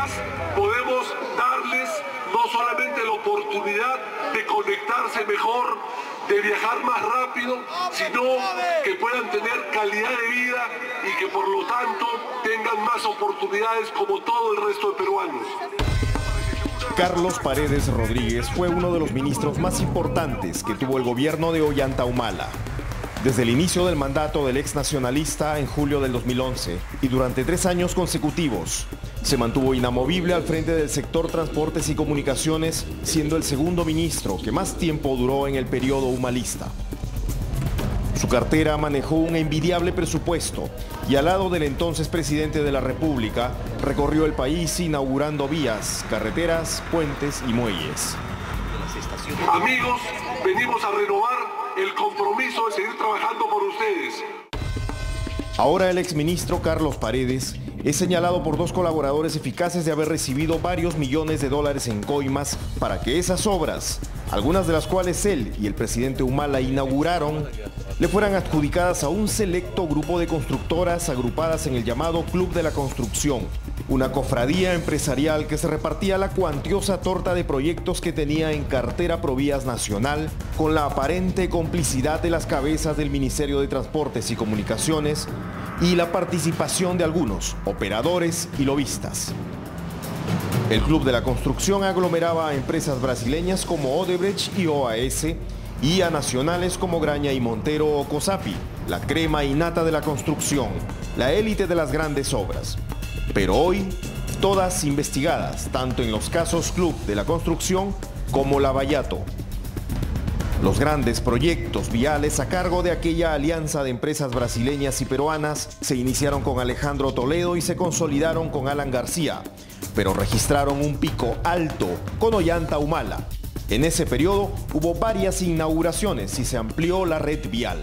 empresas podemos darles no solamente la oportunidad de conectarse mejor, de viajar más rápido, sino que puedan tener calidad de vida y que por lo tanto tengan más oportunidades como todo el resto de peruanos. Carlos Paredes Rodríguez fue uno de los ministros más importantes que tuvo el gobierno de Ollanta Humala. Desde el inicio del mandato del ex nacionalista en julio del 2011 y durante 3 años consecutivos, se mantuvo inamovible al frente del sector transportes y comunicaciones, siendo el segundo ministro que más tiempo duró en el periodo humalista. Su cartera manejó un envidiable presupuesto y al lado del entonces presidente de la República recorrió el país inaugurando vías, carreteras, puentes y muelles. Amigos, venimos a renovar el compromiso de seguir trabajando por ustedes. Ahora el exministro Carlos Paredes es señalado por 2 colaboradores eficaces de haber recibido varios millones de dólares en coimas para que esas obras, algunas de las cuales él y el presidente Humala inauguraron, le fueran adjudicadas a un selecto grupo de constructoras agrupadas en el llamado Club de la Construcción, una cofradía empresarial que se repartía la cuantiosa torta de proyectos que tenía en cartera Provías Nacional, con la aparente complicidad de las cabezas del Ministerio de Transportes y Comunicaciones y la participación de algunos operadores y lobistas. El Club de la Construcción aglomeraba a empresas brasileñas como Odebrecht y OAS y a nacionales como Graña y Montero o Cosapi, la crema y nata de la construcción, la élite de las grandes obras. Pero hoy, todas investigadas, tanto en los casos Club de la Construcción como Lavallato. Los grandes proyectos viales a cargo de aquella alianza de empresas brasileñas y peruanas se iniciaron con Alejandro Toledo y se consolidaron con Alan García, pero registraron un pico alto con Ollanta Humala. En ese periodo hubo varias inauguraciones y se amplió la red vial.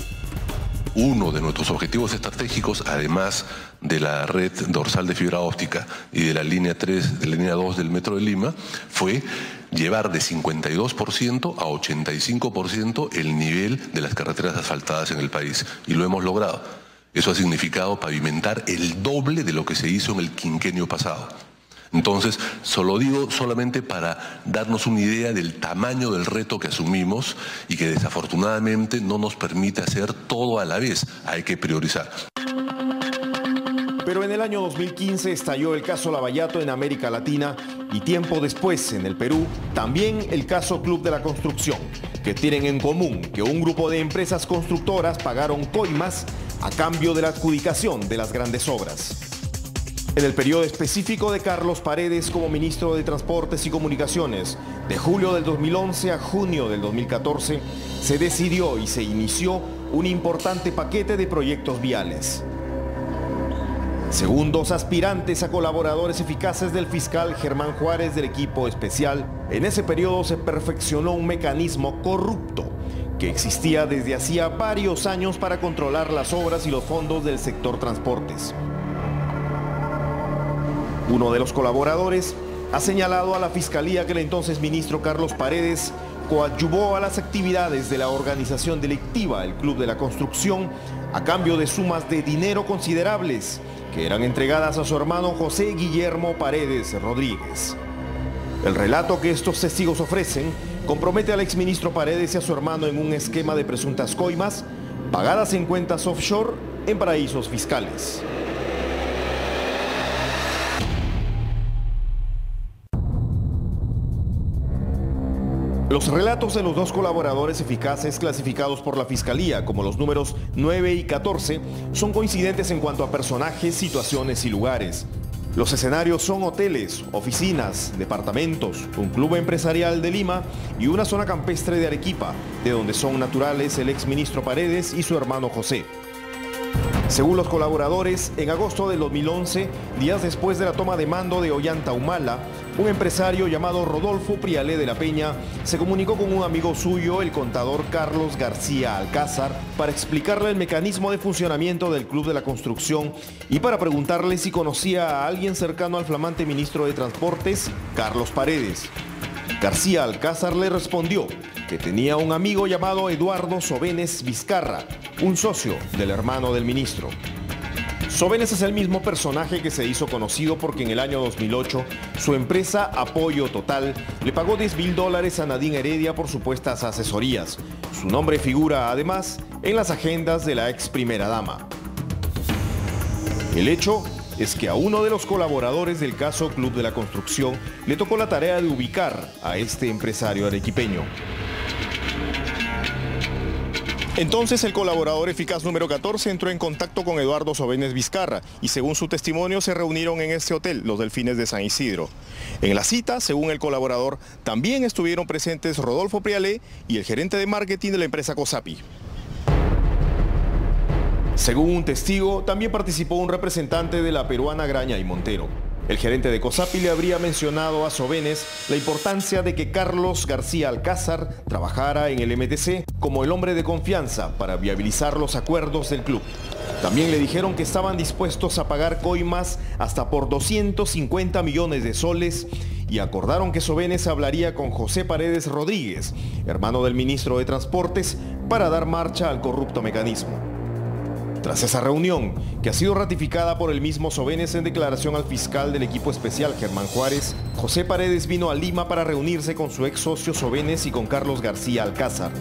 Uno de nuestros objetivos estratégicos, además de la red dorsal de fibra óptica y de la línea 3, de la línea 2 del Metro de Lima, fue llevar de 52% a 85% el nivel de las carreteras asfaltadas en el país. Y lo hemos logrado. Eso ha significado pavimentar el doble de lo que se hizo en el quinquenio pasado. Entonces, lo digo solamente para darnos una idea del tamaño del reto que asumimos y que desafortunadamente no nos permite hacer todo a la vez. Hay que priorizar. Pero en el año 2015 estalló el caso Lavallato en América Latina y tiempo después en el Perú también el caso Club de la Construcción, que tienen en común que un grupo de empresas constructoras pagaron coimas a cambio de la adjudicación de las grandes obras. En el periodo específico de Carlos Paredes como ministro de Transportes y Comunicaciones, de julio del 2011 a junio del 2014, se decidió y se inició un importante paquete de proyectos viales. Según 2 aspirantes a colaboradores eficaces del fiscal Germán Juárez del equipo especial, en ese periodo se perfeccionó un mecanismo corrupto que existía desde hacía varios años para controlar las obras y los fondos del sector transportes. Uno de los colaboradores ha señalado a la Fiscalía que el entonces ministro Carlos Paredes coadyuvó a las actividades de la organización delictiva, el Club de la Construcción, a cambio de sumas de dinero considerables que eran entregadas a su hermano José Guillermo Paredes Rodríguez. El relato que estos testigos ofrecen compromete al exministro Paredes y a su hermano en un esquema de presuntas coimas pagadas en cuentas offshore en paraísos fiscales. Los relatos de los 2 colaboradores eficaces clasificados por la Fiscalía como los números 9 y 14 son coincidentes en cuanto a personajes, situaciones y lugares. Los escenarios son hoteles, oficinas, departamentos, un club empresarial de Lima y una zona campestre de Arequipa, de donde son naturales el exministro Paredes y su hermano José. Según los colaboradores, en agosto del 2011, días después de la toma de mando de Ollanta Humala, un empresario llamado Rodolfo Prialé de la Peña se comunicó con un amigo suyo, el contador Carlos García Alcázar, para explicarle el mecanismo de funcionamiento del Club de la Construcción y para preguntarle si conocía a alguien cercano al flamante ministro de Transportes, Carlos Paredes. García Alcázar le respondió que tenía un amigo llamado Eduardo Sobenes Vizcarra, un socio del hermano del ministro. Sobenes es el mismo personaje que se hizo conocido porque en el año 2008 su empresa Apoyo Total le pagó $10.000 a Nadine Heredia por supuestas asesorías. Su nombre figura además en las agendas de la ex primera dama. El hecho es que a uno de los colaboradores del caso Club de la Construcción le tocó la tarea de ubicar a este empresario arequipeño. Entonces el colaborador eficaz número 14 entró en contacto con Eduardo Sobenes Vizcarra y según su testimonio se reunieron en este hotel, Los Delfines de San Isidro. En la cita, según el colaborador, también estuvieron presentes Rodolfo Prialé y el gerente de marketing de la empresa COSAPI. Según un testigo, también participó un representante de la peruana Graña y Montero. El gerente de COSAPI le habría mencionado a Sobenes la importancia de que Carlos García Alcázar trabajara en el MTC como el hombre de confianza para viabilizar los acuerdos del club. También le dijeron que estaban dispuestos a pagar coimas hasta por 250 millones de soles y acordaron que Sobenes hablaría con José Paredes Rodríguez, hermano del ministro de Transportes, para dar marcha al corrupto mecanismo. Tras esa reunión, que ha sido ratificada por el mismo Sobenes en declaración al fiscal del equipo especial Germán Juárez, José Paredes vino a Lima para reunirse con su ex socio Sobenes y con Carlos García Alcázar.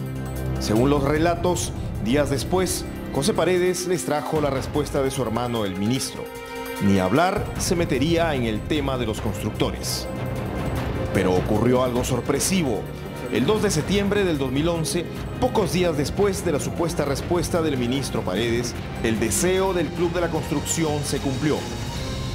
Según los relatos, días después, José Paredes les trajo la respuesta de su hermano el ministro. Ni hablar se metería en el tema de los constructores. Pero ocurrió algo sorpresivo. El 2 de septiembre del 2011, pocos días después de la supuesta respuesta del ministro Paredes, el deseo del Club de la Construcción se cumplió.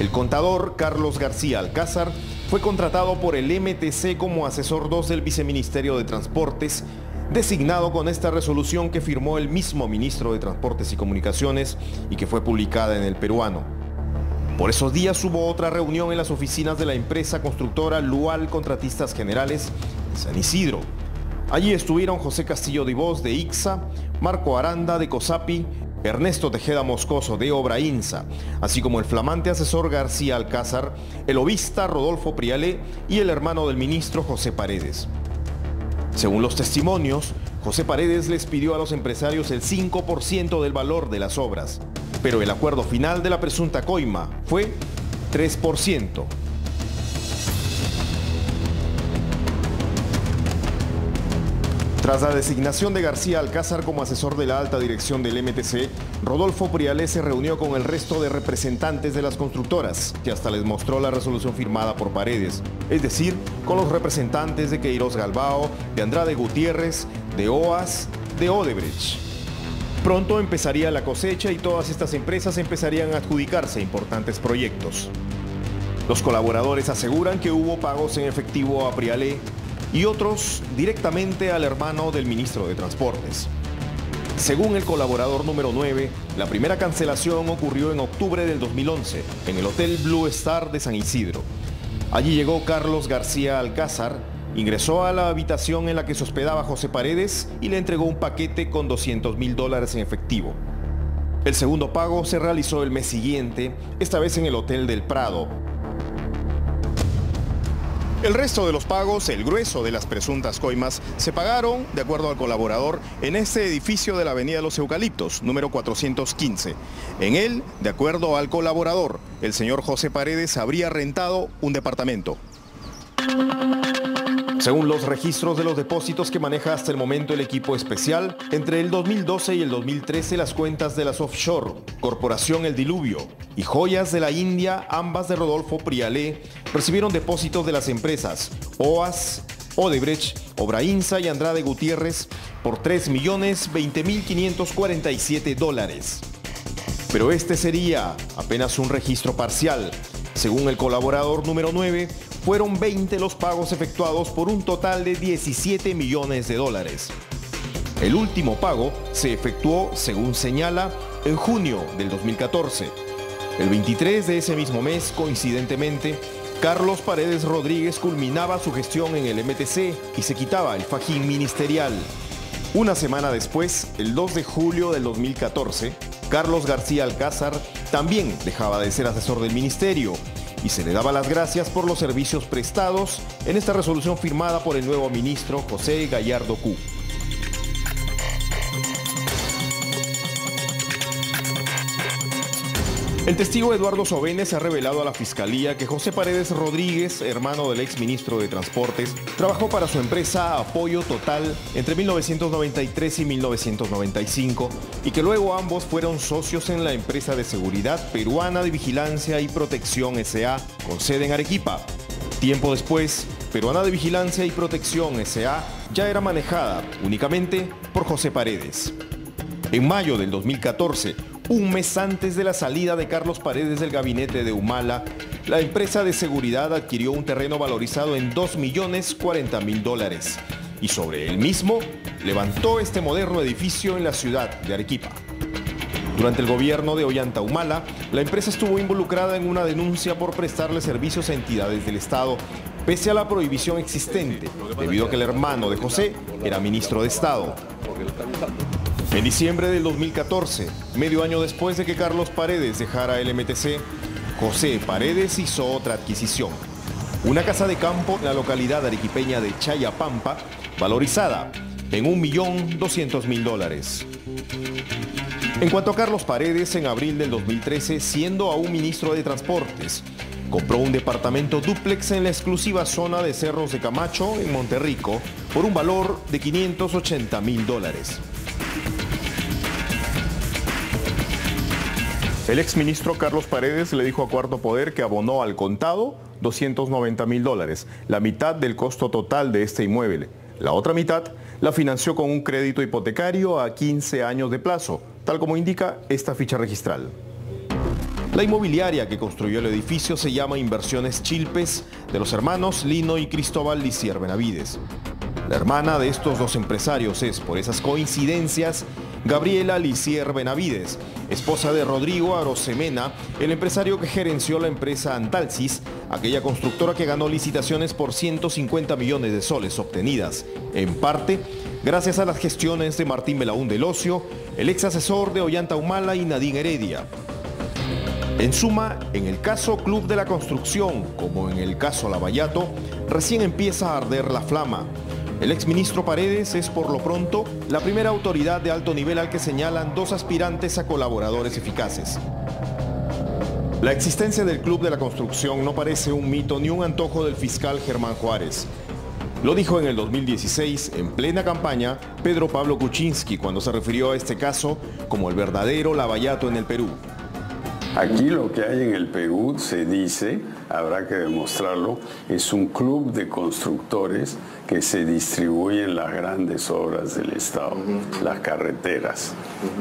El contador Carlos García Alcázar fue contratado por el MTC como asesor 2 del Viceministerio de Transportes, designado con esta resolución que firmó el mismo ministro de Transportes y Comunicaciones y que fue publicada en El Peruano. Por esos días hubo otra reunión en las oficinas de la empresa constructora Lual Contratistas Generales de San Isidro. Allí estuvieron José Castillo de Voz de ICSA, Marco Aranda de COSAPI, Ernesto Tejeda Moscoso de Obrainsa, así como el flamante asesor García Alcázar, el obista Rodolfo Prialé y el hermano del ministro José Paredes. Según los testimonios, José Paredes les pidió a los empresarios el 5% del valor de las obras, pero el acuerdo final de la presunta coima fue 3%. Tras la designación de García Alcázar como asesor de la alta dirección del MTC, Rodolfo Prialé se reunió con el resto de representantes de las constructoras, que hasta les mostró la resolución firmada por Paredes, es decir, con los representantes de Queiroz Galbao, de Andrade Gutiérrez, de OAS, de Odebrecht. Pronto empezaría la cosecha y todas estas empresas empezarían a adjudicarse importantes proyectos. Los colaboradores aseguran que hubo pagos en efectivo a Prialé y otros directamente al hermano del ministro de Transportes. Según el colaborador número 9, la primera cancelación ocurrió en octubre del 2011 en el Hotel Blue Star de San Isidro. Allí llegó Carlos García Alcázar, ingresó a la habitación en la que se hospedaba José Paredes y le entregó un paquete con $200.000 en efectivo. El segundo pago se realizó el mes siguiente, esta vez en el Hotel del Prado. El resto de los pagos, el grueso de las presuntas coimas, se pagaron, de acuerdo al colaborador, en este edificio de la Avenida de los Eucaliptos, número 415. En él, de acuerdo al colaborador, el señor José Paredes habría rentado un departamento. Según los registros de los depósitos que maneja hasta el momento el equipo especial, entre el 2012 y el 2013 las cuentas de las offshore, Corporación El Diluvio y Joyas de la India, ambas de Rodolfo Prialé, recibieron depósitos de las empresas OAS, Odebrecht, Obrainsa y Andrade Gutiérrez por $3.020.547. Pero este sería apenas un registro parcial. Según el colaborador número 9, fueron 20 los pagos efectuados por un total de $17 millones. El último pago se efectuó, según señala, en junio del 2014. El 23 de ese mismo mes, coincidentemente, Carlos Paredes Rodríguez culminaba su gestión en el MTC y se quitaba el fajín ministerial. Una semana después, el 2 de julio del 2014, Carlos García Alcázar también dejaba de ser asesor del ministerio y se le daba las gracias por los servicios prestados en esta resolución firmada por el nuevo ministro José Gallardo Q. El testigo Eduardo Sobenes ha revelado a la Fiscalía que José Paredes Rodríguez, hermano del exministro de Transportes, trabajó para su empresa Apoyo Total entre 1993 y 1995 y que luego ambos fueron socios en la empresa de seguridad peruana de Vigilancia y Protección S.A. con sede en Arequipa. Tiempo después, Peruana de Vigilancia y Protección S.A. ya era manejada únicamente por José Paredes. En mayo del 2014, un mes antes de la salida de Carlos Paredes del gabinete de Humala, la empresa de seguridad adquirió un terreno valorizado en $2.040.000 y sobre el mismo levantó este moderno edificio en la ciudad de Arequipa. Durante el gobierno de Ollanta Humala, la empresa estuvo involucrada en una denuncia por prestarle servicios a entidades del Estado, pese a la prohibición existente, debido a que el hermano de José era ministro de Estado. En diciembre del 2014, medio año después de que Carlos Paredes dejara el MTC, José Paredes hizo otra adquisición. Una casa de campo en la localidad arequipeña de Chayapampa, valorizada en $1.200.000. En cuanto a Carlos Paredes, en abril del 2013, siendo aún ministro de Transportes, compró un departamento dúplex en la exclusiva zona de Cerros de Camacho, en Monterrico, por un valor de $580.000. El exministro Carlos Paredes le dijo a Cuarto Poder que abonó al contado $290.000, la mitad del costo total de este inmueble. La otra mitad la financió con un crédito hipotecario a 15 años de plazo, tal como indica esta ficha registral. La inmobiliaria que construyó el edificio se llama Inversiones Chilpes, de los hermanos Lino y Cristóbal Lisier Benavides. La hermana de estos dos empresarios es, por esas coincidencias, Gabriela Lisier Benavides, esposa de Rodrigo Arosemena, el empresario que gerenció la empresa Antalsis, aquella constructora que ganó licitaciones por 150 millones de soles obtenidas, en parte, gracias a las gestiones de Martín Belaúnde Locio, el ex asesor de Ollanta Humala y Nadine Heredia. En suma, en el caso Club de la Construcción, como en el caso Lavallato, recién empieza a arder la flama. El exministro Paredes es, por lo pronto, la primera autoridad de alto nivel al que señalan dos aspirantes a colaboradores eficaces. La existencia del Club de la Construcción no parece un mito ni un antojo del fiscal Germán Juárez. Lo dijo en el 2016, en plena campaña, Pedro Pablo Kuczynski, cuando se refirió a este caso como el verdadero Lavallato en el Perú. Aquí lo que hay en el Perú, se dice, habrá que demostrarlo, es un club de constructores que se distribuyen las grandes obras del Estado, las carreteras.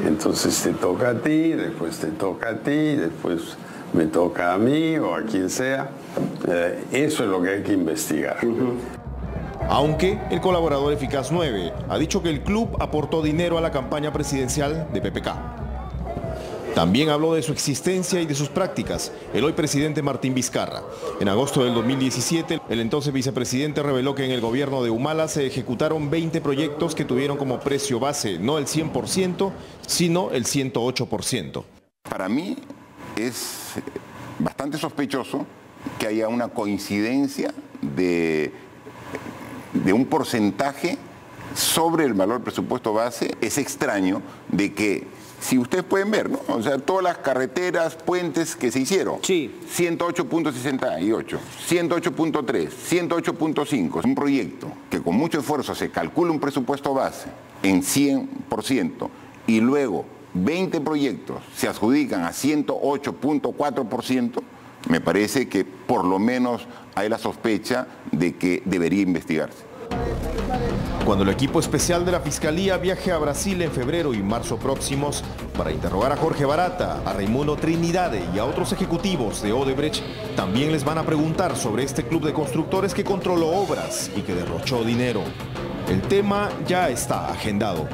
Entonces te toca a ti, después te toca a ti, después me toca a mí o a quien sea. Eso es lo que hay que investigar. Aunque el colaborador eficaz 9 ha dicho que el club aportó dinero a la campaña presidencial de PPK. También habló de su existencia y de sus prácticas el hoy presidente Martín Vizcarra. En agosto del 2017, el entonces vicepresidente reveló que en el gobierno de Humala se ejecutaron 20 proyectos que tuvieron como precio base no el 100%, sino el 108%. Para mí es bastante sospechoso que haya una coincidencia de un porcentaje sobre el valor presupuesto base. Es extraño de que, si ustedes pueden ver, ¿no? O sea, todas las carreteras, puentes que se hicieron. Sí. 108.68, 108.3, 108.5. Es un proyecto que con mucho esfuerzo se calcula un presupuesto base en 100% y luego 20 proyectos se adjudican a 108.4%. Me parece que por lo menos hay la sospecha de que debería investigarse. Cuando el equipo especial de la Fiscalía viaje a Brasil en febrero y marzo próximos para interrogar a Jorge Barata, a Raimundo Trinidade y a otros ejecutivos de Odebrecht, también les van a preguntar sobre este club de constructores que controló obras y que derrochó dinero. El tema ya está agendado.